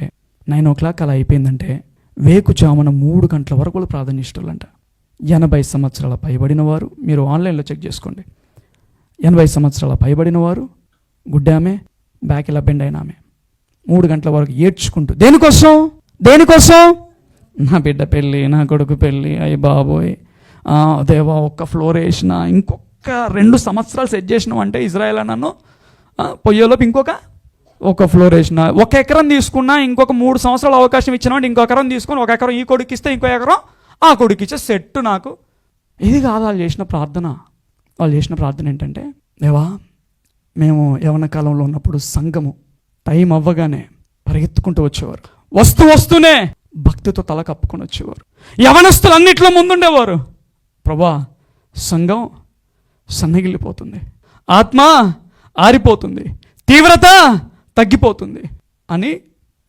9 o'clock అలా అయిపోయిందంటే వేకుజామున 3 గంటల వరకు కూడా ప్రార్థన చేసేటోళ్ళంట. 80 సంవత్సరాల పైబడిన వారు, మీరు ఆన్లైన్లో చెక్ చేసుకోండి, 80 సంవత్సరాల పైబడిన వారు, గుడ్డామె, బ్యాక్ ఇలా బెండ్ అయిన ఆమె, 3 గంటల వరకు ఏడ్చుకుంటూ, దేనికోసం నా బిడ్డ పెళ్ళి, నా కొడుకు పెళ్ళి, అయ్యి బాబోయ్ దేవా ఒక్క ఫ్లోర్ వేసిన, ఇంకొక 2 సంవత్సరాలు సెట్ చేసినాం అంటే ఇజ్రాయెల్ నన్ను పొయ్యేలోపు ఒక ఫ్లోర్ వేసిన, 1 ఎకరం తీసుకున్నా, ఇంకొక 3 సంవత్సరాలు అవకాశం ఇచ్చినామంటే ఇంకొక ఎకరం తీసుకొని, 1 ఎకరం ఈ కొడుకు ఇస్తే ఇంకో ఎకరం ఆ కొడుకు ఇచ్చే సెట్ నాకు. ఇది కాదు వాళ్ళు చేసిన ప్రార్థన ఏంటంటే, దేవా మేము యవ్వన కాలంలో ఉన్నప్పుడు సంఘము టైం అవ్వగానే పరిగెత్తుకుంటూ వచ్చేవారు, వస్తూనే భక్తితో తల కప్పుకొని వచ్చేవారు, యవనస్తులు అన్నిట్లో ముందుండేవారు. ప్రభా సంఘం సన్నగిల్లిపోతుంది, ఆత్మ ఆరిపోతుంది, తీవ్రత తగ్గిపోతుంది అని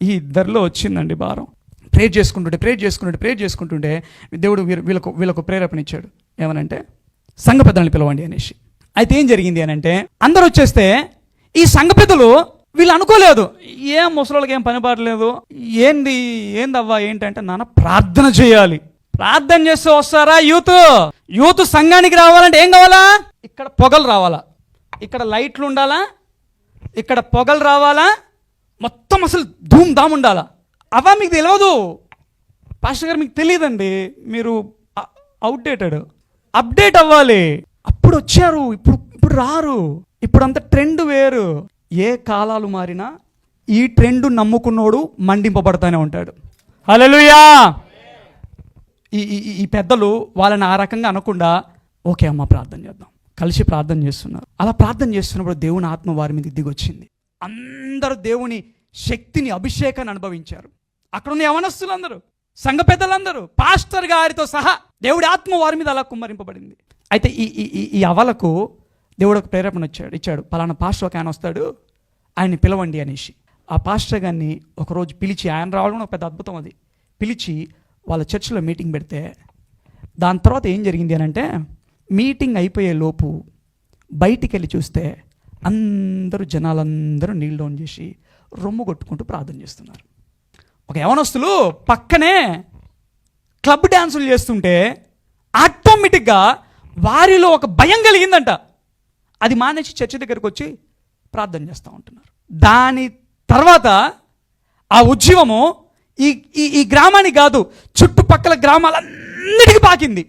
ఈ ఇద్దరిలో వచ్చిందండి భారం. ప్రేర్ చేసుకుంటుంటే దేవుడు వీళ్ళకు ప్రేరేపణ ఇచ్చాడు. ఏమనంటే, సంఘ పెద్దల్ని పిలవండి అనేసి. అయితే ఏం జరిగింది అని అంటే, అందరూ వచ్చేస్తే ఈ సంఘ పెద్దలు వీళ్ళు అనుకోలేదు, ఏం ముసలోళ్ళకి ఏం పని పడలేదు, ఏందవ్వా ఏంటంటే, నాన్న ప్రార్థన చేయాలి. ప్రార్థన చేస్తూ వస్తారా యూత్ సంఘానికి రావాలంటే ఏం కావాలా? ఇక్కడ పొగలు రావాలా, ఇక్కడ లైట్లు ఉండాలా, ఇక్కడ పొగలు రావాలా, మొత్తం అసలు ధూమ్ ధామ్ ఉండాలా. అవా మీకు తెలియదు పాస్టర్ గారు, మీకు తెలియదండి, మీరు అవుట్డేటెడ్. అప్డేట్ అవ్వాలి. అప్పుడు వచ్చారు, ఇప్పుడు రారు. ఇప్పుడు అంత ట్రెండ్ వేరు. ఏ కాలాలు మారినా ఈ ట్రెండ్ నమ్ముకున్నోడు మండింపబడతానే ఉంటాడు. హల్లెలూయా. ఈ పెద్దలు వాళ్ళని ఆ రకంగా అనకుండా, ఓకే అమ్మ ప్రార్థన చేద్దాం, కలిసి ప్రార్థన చేస్తున్నారు. అలా ప్రార్థన చేస్తున్నప్పుడు దేవుని ఆత్మ వారి మీద దిగొచ్చింది. అందరూ దేవుని శక్తిని, అభిషేకాన్ని అనుభవించారు. అక్కడున్న యవనస్తులందరూ, సంఘ పెద్దలందరూ, పాస్టర్ గారితో సహా దేవుడి ఆత్మ వారి మీద అలా కుమ్మరింపబడింది. అయితే ఈ అవలకు దేవుడు ఒక ప్రేరేపణ ఇచ్చాడు. పలానా పాస్టర్ ఒక ఆయన వస్తాడు, ఆయన్ని పిలవండి అనేసి. ఆ పాస్టర్ గారిని ఒకరోజు పిలిచి, ఆయన రావడం ఒక పెద్ద అద్భుతం. అది పిలిచి వాళ్ళ చర్చిలో మీటింగ్ పెడితే, దాని తర్వాత ఏం జరిగింది అని అంటే, మీటింగ్ అయిపోయే లోపు బయటికి వెళ్ళి చూస్తే జనాలందరూ నీళ్ళు డౌన్ చేసి రొమ్ము కొట్టుకుంటూ ప్రార్థన చేస్తున్నారు. ఒక యవనస్తులు పక్కనే క్లబ్ డ్యాన్సులు చేస్తుంటే ఆటోమేటిక్గా వారిలో ఒక భయం కలిగిందంట. అది మానేసి చర్చి దగ్గరకు వచ్చి ప్రార్థన చేస్తూ ఉంటున్నారు. దాని తర్వాత ఆ ఉద్యమము ఈ గ్రామానికి కాదు, చుట్టుపక్కల గ్రామాలన్నిటికీ పాకింది.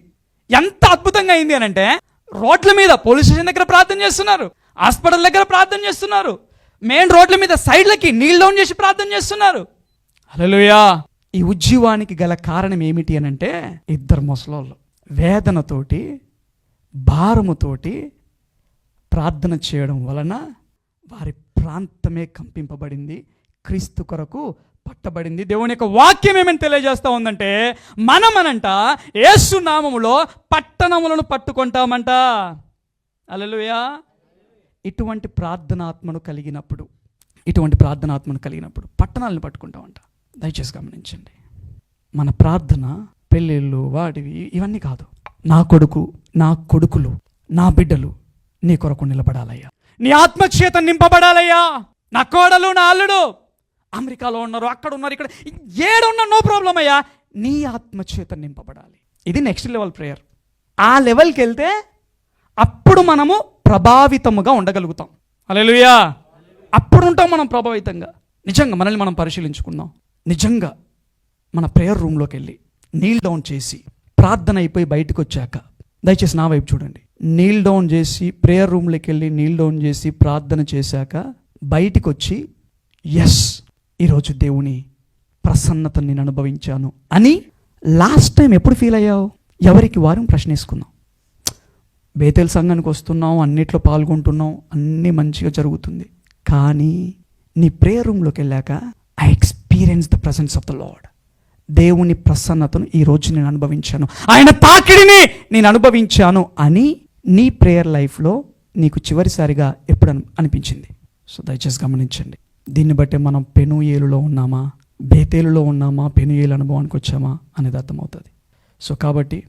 ఎంత అద్భుతంగా అయింది అని అంటే, రోడ్ల మీద, పోలీస్ స్టేషన్ దగ్గర ప్రార్థన చేస్తున్నారు, హాస్పిటల్ దగ్గర ప్రార్థన చేస్తున్నారు, మెయిన్ రోడ్ల మీద సైడ్లకి నీళ్ళు డౌన్ చేసి ప్రార్థన చేస్తున్నారు. హల్లెలూయా. ఈ ఉజ్జీవానికి గల కారణం ఏమిటి అని అంటే, ఇద్దరు ముసలోళ్ళు వేదనతోటి, భారముతోటి ప్రార్థన చేయడం వలన వారి ప్రాంతమే కంపింపబడింది, క్రీస్తు కొరకు పట్టబడింది. దేవుని యొక్క వాక్యం ఏమని తెలియజేస్తా ఉందంటే, మనమనంట యేసు నామములో పట్టణములను పట్టుకుంటామంట. హల్లెలూయా. ఇటువంటి ప్రార్థనాత్మను కలిగినప్పుడు పట్టణాలను పట్టుకుంటామంట. దయచేసి గమనించండి, మన ప్రార్థన పెళ్ళిళ్ళు వాటివి ఇవన్నీ కాదు. నా కొడుకులు, నా బిడ్డలు నీ కొరకు నిలబడాలయ్యా, నీ ఆత్మచేత నింపబడాలయ్యా. నా కోడలు, నా అల్లుడు అమెరికాలో ఉన్నారు, అక్కడ ఉన్నారు, ఇక్కడ ఏడున్నా నో ప్రాబ్లం అయ్యా, నీ ఆత్మచేత నింపబడాలి. ఇది నెక్స్ట్ లెవెల్ ప్రేయర్. ఆ లెవెల్కి వెళ్తే అప్పుడు మనము ప్రభావితముగా ఉండగలుగుతాం. హల్లెలూయా. అప్పుడు ఉంటాం మనం ప్రభావితంగా. నిజంగా మనల్ని మనం పరిశీలించుకుందాం. నిజంగా మన ప్రేయర్ రూమ్లోకి వెళ్ళి నీల్ డౌన్ చేసి ప్రార్థన అయిపోయి బయటకు వచ్చాక, దయచేసి నా వైపు చూడండి, నీల్ డౌన్ చేసి ప్రేయర్ రూమ్లోకి వెళ్ళి నీల్ డౌన్ చేసి ప్రార్థన చేశాక బయటికి వచ్చి, ఎస్ ఈరోజు దేవుని ప్రసన్నతను నేను అనుభవించాను అని లాస్ట్ టైం ఎప్పుడు ఫీల్ అయ్యావు? ఎవరికి వారం ప్రశ్న వేసుకుందాం. బేతేల్ సంఘానికి వస్తున్నాం, అన్నిట్లో పాల్గొంటున్నాం, అన్నీ మంచిగా జరుగుతుంది, కానీ నీ ప్రేయర్ రూమ్లోకి వెళ్ళాక I experience the presence of the lord. దేవుని ప్రసన్నతను ఈరోజు నేను అనుభవించాను, ఆయన తాకిడిని నేను అనుభవించాను అని నీ ప్రేయర్ లైఫ్లో నీకు చివరిసారిగా ఎప్పుడు అనిపించింది? సో దయచేసి గమనించండి. దీన్ని బట్టి మనం పెనుయేలులో ఉన్నామా, బేతేలులో ఉన్నామా, పెనుయేలు అనుభవానికి వచ్చామా అనేది అర్థమవుతుంది. సో కాబట్టి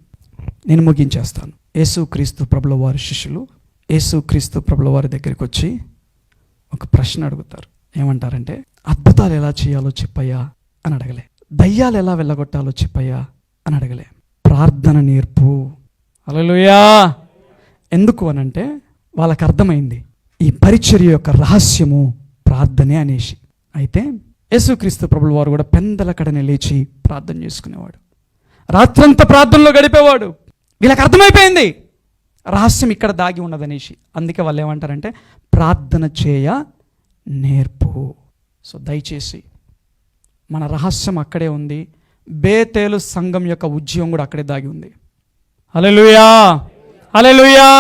నేను ముగించేస్తాను. యేసుక్రీస్తు ప్రభుల వారి శిష్యులు యేసుక్రీస్తు ప్రభుల వారి దగ్గరికి వచ్చి ఒక ప్రశ్న అడుగుతారు. ఏమంటారంటే, అద్భుతాలు ఎలా చేయాలో చెప్పయ్యా అని అడగలే, దయ్యాలు ఎలా వెళ్ళగొట్టాలో చెప్పయ్యా అని అడగలే, ప్రార్థన నేర్పు. హల్లెలూయా. ఎందుకు అనంటే వాళ్ళకి అర్థమైంది ఈ పరిచర్య యొక్క రహస్యము ప్రార్థనే అనేసి. అయితే యేసుక్రీస్తు ప్రభుల వారు కూడా పెందలకడనే లేచి ప్రార్థన చేసుకునేవాడు, రాత్రంతా ప్రార్థనలో గడిపేవాడు. వీళ్ళకి అర్థమైపోయింది రహస్యం ఇక్కడ దాగి ఉన్నదనేసి. అందుకే వాళ్ళు ఏమంటారంటే, ప్రార్థన చేయ నేర్పు. సో దయచేసి మన రహస్యం అక్కడే ఉంది. బేతేలు సంఘం యొక్క ఉద్యమం కూడా అక్కడే దాగి ఉంది. హల్లెలూయా, హల్లెలూయా.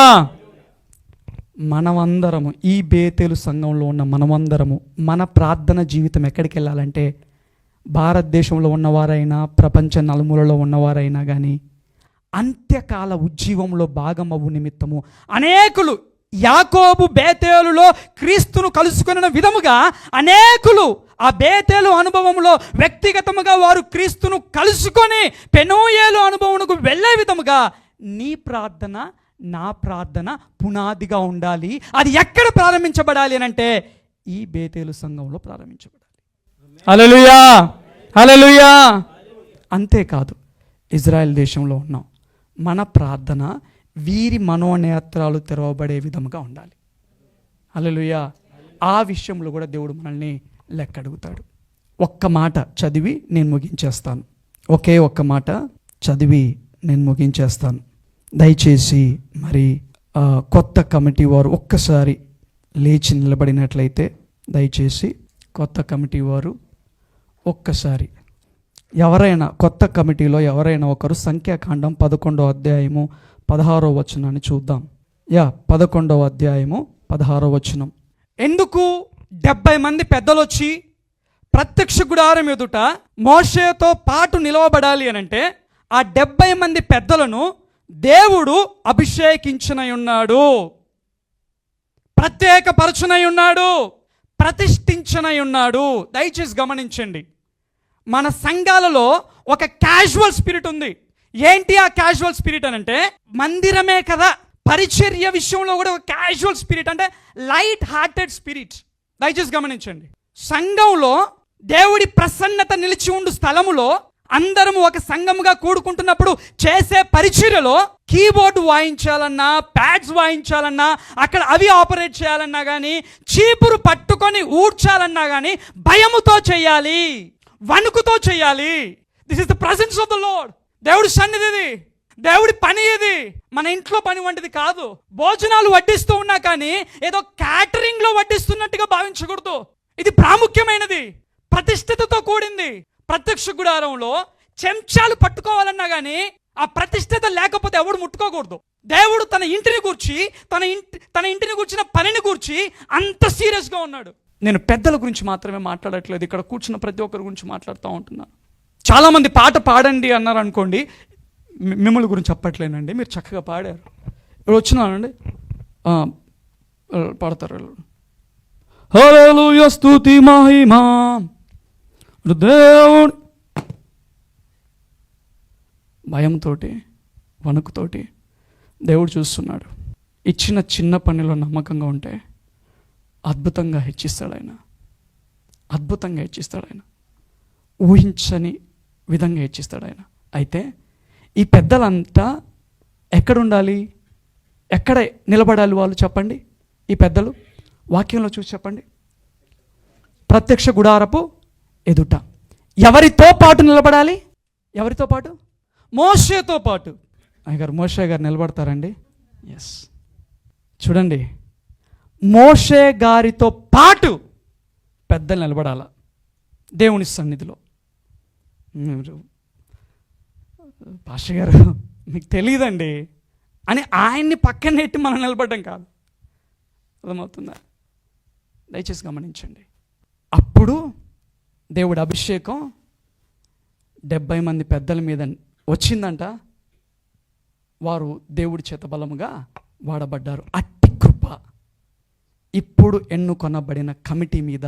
మనమందరము, ఈ బేతేలు సంఘంలో ఉన్న మనమందరము, మన ప్రార్థన జీవితం ఎక్కడికి వెళ్ళాలంటే, భారతదేశంలో ఉన్నవారైనా ప్రపంచ నలుమూలలో ఉన్నవారైనా కానీ అంత్యకాల ఉజ్జీవంలో భాగమవు నిమిత్తము అనేకులు యాకోబు బేతేలులో క్రీస్తును కలుసుకున్న విధముగా అనేకులు ఆ బేతేలు అనుభవంలో వ్యక్తిగతముగా వారు క్రీస్తును కలుసుకొని పెనూయేలు అనుభవమునకు వెళ్ళే విధముగా నీ ప్రార్థన, నా ప్రార్థన పునాదిగా ఉండాలి. అది ఎక్కడ ప్రారంభించబడాలి అని అంటే, ఈ బేతేలు సంఘంలో ప్రారంభించబడాలి. హల్లెలూయా, హల్లెలూయా. అంతేకాదు, ఇజ్రాయెల్ దేశంలో ఉన్నాం, మన ప్రార్థన వీరి మనోనేత్రాలు తెరవబడే విధముగా ఉండాలి. హల్లెలూయా. ఆ విషయంలో కూడా దేవుడు మనల్ని లెక్క అడుగుతాడు. ఒక్క మాట చదివి నేను ముగించేస్తాను. ఒకే ఒక్క మాట చదివి నేను ముగించేస్తాను. దయచేసి మరి కొత్త కమిటీ వారు ఒక్కసారి లేచి నిలబడినట్లయితే, దయచేసి కొత్త కమిటీ వారు ఒక్కసారి, ఎవరైనా కొత్త కమిటీలో ఎవరైనా ఒకరు సంఖ్యాకాండం 11వ అధ్యాయము 16వ వచనాన్ని చూద్దాం. 11వ అధ్యాయము 16వ వచనం. ఎందుకు 70 మంది పెద్దలు వచ్చి ప్రత్యక్ష గుడారం ఎదుట మోషేతో పాటు నిలవబడాలి అనంటే, ఆ 70 మంది పెద్దలను దేవుడు అభిషేకించనై ఉన్నాడు, ప్రత్యేకపరచునై ఉన్నాడు, ప్రతిష్ఠించనై ఉన్నాడు. దయచేసి గమనించండి, మన సంఘాలలో ఒక క్యాజువల్ స్పిరిట్ ఉంది. ఏంటి ఆ క్యాజువల్ స్పిరిట్ అనంటే, మందిరమే కదా, పరిచర్య విషయంలో కూడా ఒక క్యాజువల్ స్పిరిట్, అంటే లైట్ హార్టెడ్ స్పిరిట్. దయచేసి గమనించండి, సంఘంలో దేవుడి ప్రసన్నత నిలిచి ఉండు స్థలములో అందరము ఒక సంఘముగా కూడుకుంటున్నప్పుడు చేసే పరిచర్యలో కీబోర్డు వాయించాలన్నా, ప్యాడ్స్ వాయించాలన్నా, అక్కడ అవి ఆపరేట్ చేయాలన్నా కానీ, చీపురు పట్టుకొని ఊడ్చాలన్నా కానీ భయముతో చేయాలి, వణుకుతో చేయాలి. This is the presence of the lord. దేవుడి సన్నిధి, దేవుడి పని ఇది. మన ఇంట్లో పని వంటిది కాదు. భోజనాలు వడ్డిస్తూ ఉన్నా కానీ ఏదో క్యాటరింగ్ లో వడ్డిస్తున్నట్టుగా భావించకూడదు. ఇది ప్రాముఖ్యమైనది, ప్రతిష్ఠతతో కూడింది. ప్రత్యక్ష గుడారంలో చెంచాలు పట్టుకోవాలన్నా కానీ ఆ ప్రతిష్ఠత లేకపోతే ఎవడు ముట్టుకోకూడదు. దేవుడు తన ఇంటిని గూర్చి, తన ఇంటిని గూర్చిన పనిని గూర్చి అంత సీరియస్గా ఉన్నాడు. నేను పెద్దల గురించి మాత్రమే మాట్లాడట్లేదు, ఇక్కడ కూర్చున్న ప్రతి ఒక్కరి గురించి మాట్లాడుతూ ఉంటున్నాను. చాలామంది పాట పాడండి అన్నారు అనుకోండి, మిమ్మల్ని గురించి చెప్పట్లేనండి, మీరు చక్కగా పాడారు. ఇప్పుడు వచ్చినానండి, పాడతారు. హల్లెలూయా స్తుతి మహిమా దేవుడు. భయంతోటి, వణుకుతోటి దేవుడు చూస్తున్నాడు. ఇచ్చిన చిన్న పనిలో నమ్మకంగా ఉంటే అద్భుతంగా హెచ్చిస్తాడు ఆయన, అద్భుతంగా హెచ్చిస్తాడు ఆయన, ఊహించని విధంగా హెచ్చిస్తాడు ఆయన. అయితే ఈ పెద్దలంతా ఎక్కడుండాలి, ఎక్కడ నిలబడాలి వాళ్ళు చెప్పండి? ఈ పెద్దలు వాక్యంలో చూసి చెప్పండి. ప్రత్యక్ష గుడారపు ఎదుట. ఎవరితో పాటు నిలబడాలి? ఎవరితో పాటు? మోషేతో పాటు. అయ్యగారు, మోషే గారు నిలబడతారండి? ఎస్. చూడండి, మోషే గారితో పాటు పెద్దలు నిలబడాల దేవుని సన్నిధిలో. పాస్టర్ గారు మీకు తెలియదండి అని ఆయన్ని పక్కన నెట్టి మనం నిలబడ్డం కాదు. అర్థమవుతుందా? దయచేసి గమనించండి. అప్పుడు దేవుడి అభిషేకం 70 మంది పెద్దల మీద వచ్చిందంట. వారు దేవుడి చేత బలముగా వాడబడ్డారు. అట్టి కృప ఇప్పుడు ఎన్నుకొనబడిన కమిటీ మీద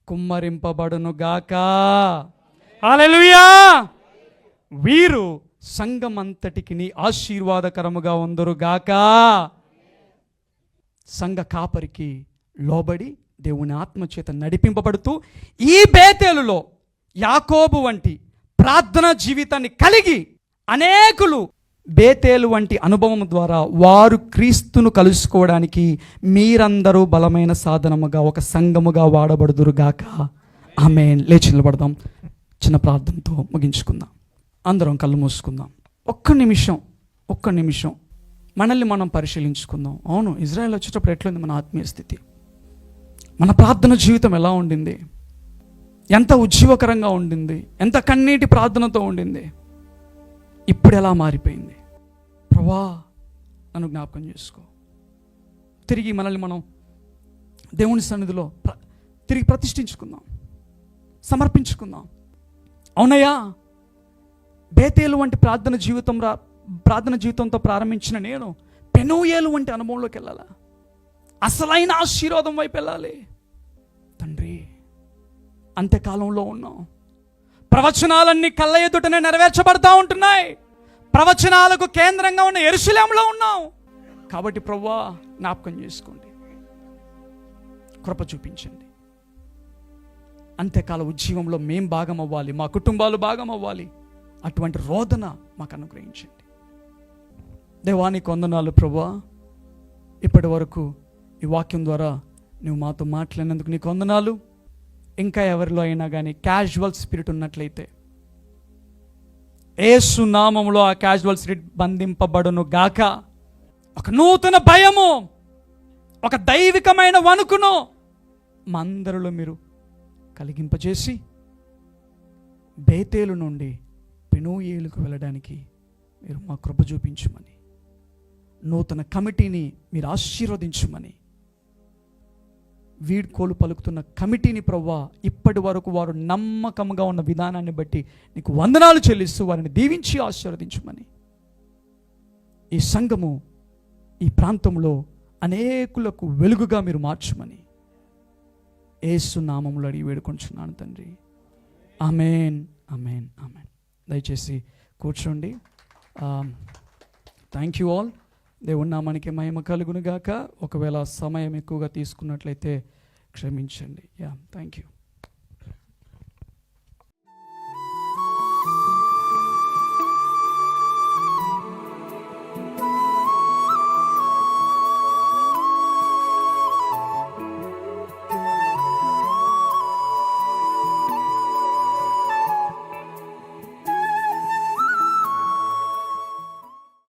కుమ్మరింపబడును గాక. హల్లెలూయా. వీరు సంఘమంతటికి ఆశీర్వాదకరముగా ఉందరు గాక. సంఘ కాపరికి లోబడి దేవుని ఆత్మచేత నడిపింపబడుతూ ఈ బేతేలులో యాకోబు వంటి ప్రార్థనా జీవితాన్ని కలిగి అనేకులు బేతేలు వంటి అనుభవం ద్వారా వారు క్రీస్తును కలుసుకోవడానికి మీరందరూ బలమైన సాధనముగా ఒక సంఘముగా వాడబడుదురుగాక. ఆమేన్. లేచి నిలబడదాం, చిన్న ప్రార్థనతో ముగించుకుందాం. అందరం కళ్ళు మూసుకుందాం. ఒక్క నిమిషం మనల్ని మనం పరిశీలించుకుందాం. అవును, ఇజ్రాయెల్ వచ్చేటప్పుడు ఎట్లుంది మన ఆత్మీయ స్థితి? మన ప్రార్థన జీవితం ఎలా ఉండింది? ఎంత ఉజ్జీవకరంగా ఉండింది? ఎంత కన్నీటి ప్రార్థనతో ఉండింది? ఇప్పుడు ఎలా మారిపోయింది? ప్రభువా, నన్ను జ్ఞాపకం చేసుకో. తిరిగి మనల్ని మనం దేవుని సన్నిధిలో తిరిగి ప్రతిష్ఠించుకుందాం, సమర్పించుకుందాం. అవునయ్యా, బేతేలు వంటి ప్రార్థన జీవితంతో ప్రారంభించిన నేను పెనూయేలు వంటి అనుభవంలోకి వెళ్ళాలా? అసలైన ఆశీర్వాదం వైపు వెళ్ళాలి. తండ్రి, అంత్యకాలంలో ఉన్నాం. ప్రవచనాలన్నీ కళ్ళ ఎదుటనే నెరవేర్చబడతా ఉంటున్నాయి. ప్రవచనాలకు కేంద్రంగా ఉన్న యెరూషలేములో ఉన్నాం. కాబట్టి ప్రభువా, జ్ఞాపకం చేసుకోండి, కృప చూపించండి. అంత్యకాల ఉజ్జీవంలో మేం భాగం అవ్వాలి, మా కుటుంబాలు భాగం అవ్వాలి. అటువంటి రోదన మాకు అనుగ్రహించండి. దేవానికి వందనాలు ప్రభువా. ఇప్పటి వరకు ఈ వాక్యం ద్వారా నువ్వు మాతో మాట్లాడినందుకు నీకు వందనాలు. ఇంకా ఎవరిలో అయినా కానీ క్యాజువల్ స్పిరిట్ ఉన్నట్లయితే యేసు నామములో ఆ క్యాజువల్ స్పిరిట్ బంధింపబడును గాక. ఒక నూతన భయము, ఒక దైవికమైన వణుకును మా అందరిలో మీరు కలిగింపజేసి బేతేలు నుండి పెనూయేలుకు వెళ్ళడానికి మీరు మా కృప చూపించమని, నూతన కమిటీని మీరు ఆశీర్వదించమని, వీడ్కోలు పలుకుతున్న కమిటీని ప్రభువా ఇప్పటి వరకు వారు నమ్మకంగా ఉన్న విధానాన్ని బట్టి నీకు వందనాలు చెల్లిస్తూ వారిని దీవించి ఆశీర్వదించమని, ఈ సంఘము ఈ ప్రాంతంలో అనేకులకు వెలుగుగా మీరు మార్చమని యేసు నామములో అడిగి వేడుకొంచున్నాను తండ్రి. ఆమేన్, ఆమేన్, ఆమేన్. దయచేసి కూర్చోండి. Thank you all. దేవుని నామానికి మహిమ కలుగును గాక. ఒకవేళ సమయం ఎక్కువగా తీసుకున్నట్లయితే క్షమించండి. Thank you.